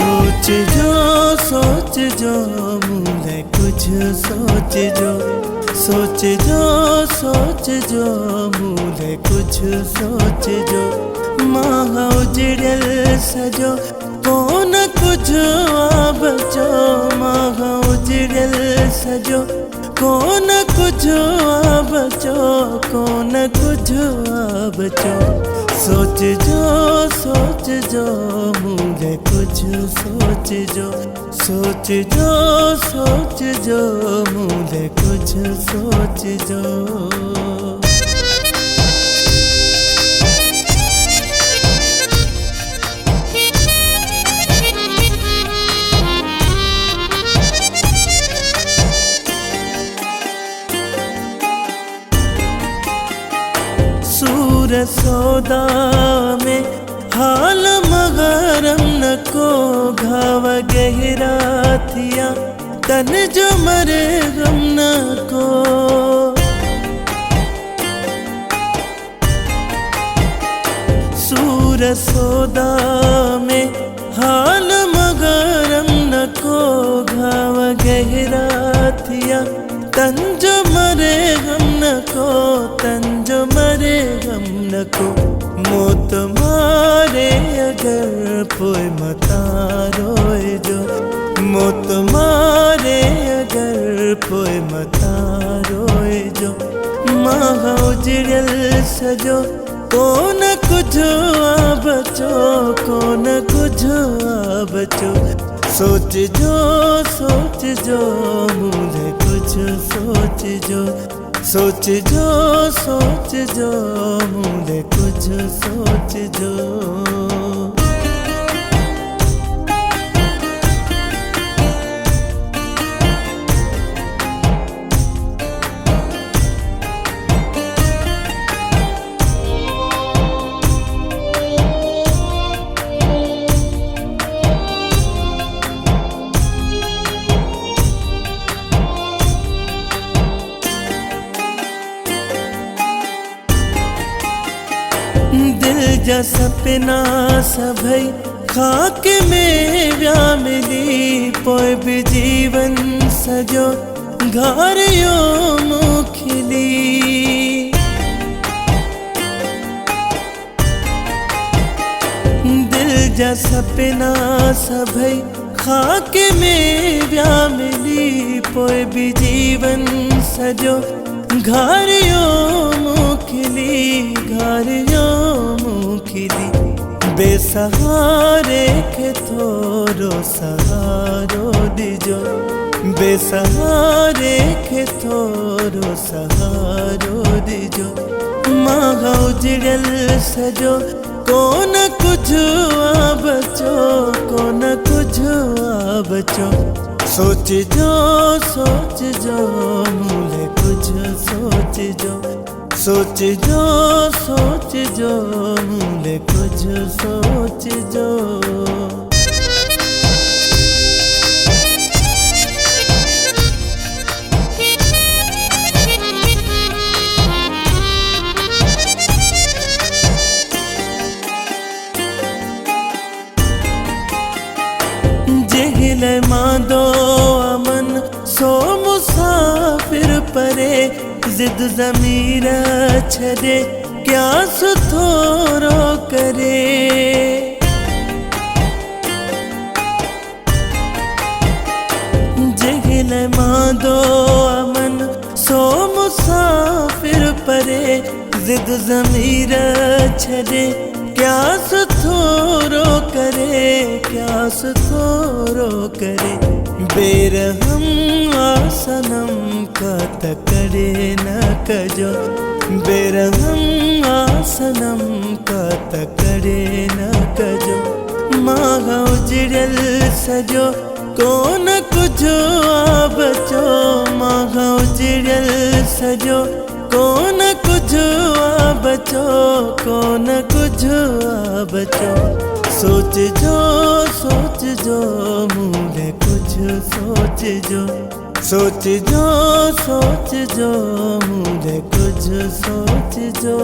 सोच जो मुझे कुछ सोच जो मुझे कुछ सोच जो मां उजड़ल सजो कोन कुछ बचो मां उजड़ल सजो कोन कुछ बचो सोच जो मुझे कुछ सोच जो मुझे कुछ सोच जो। सूर सौदा में हाल मगरम न को घाव गहरा थिया तन जो मरे गम न को सूर सौदा में हाल मगरम न को घाव गहरा थिया तन जो मरे गम न को मौत मारे अगर पोए मता रोए जो मौत मारे अगर पोए मता रोए जो मां उजड़ल सजो कोन कुछ बचो सोच जो मुझे कुछ सोच जो मुझे कुछ सोच जो। दिल जा सपना सभई खाक में व्या मिली पोइ भी जीवन सजो घारियो मुखिली दिल जा सपना सभई खाक में व्या मिली पोइ भी जीवन सजो घारियो मुखिली बेसहारे के थोरो सहारो दिजो बेसहारे के थोरो सहारो दिजो मां उजड़ल सजो कोन कुछ बचो सोच जो मुझे कुछ सोच जो मुझे कुछ सोच जो। जेल मांदो अमन सो मुसाफिर परे जिद ज़मीर छदे क्या सुथोरो करे जेल मांदो अमन सो मुसाफिर परे जिद ज़मीर छदे क्या सुथोरो करे बेरहम आसनम का तकड़े न कजो बेरहम आसनम का तकड़े न कजो मां उजड़ल सजो कोन कुछ बचो मां उजड़ल सजो कोन कुछ बचो सोच जो मुझे कुछ सोच जो मुझे कुछ सोच जो।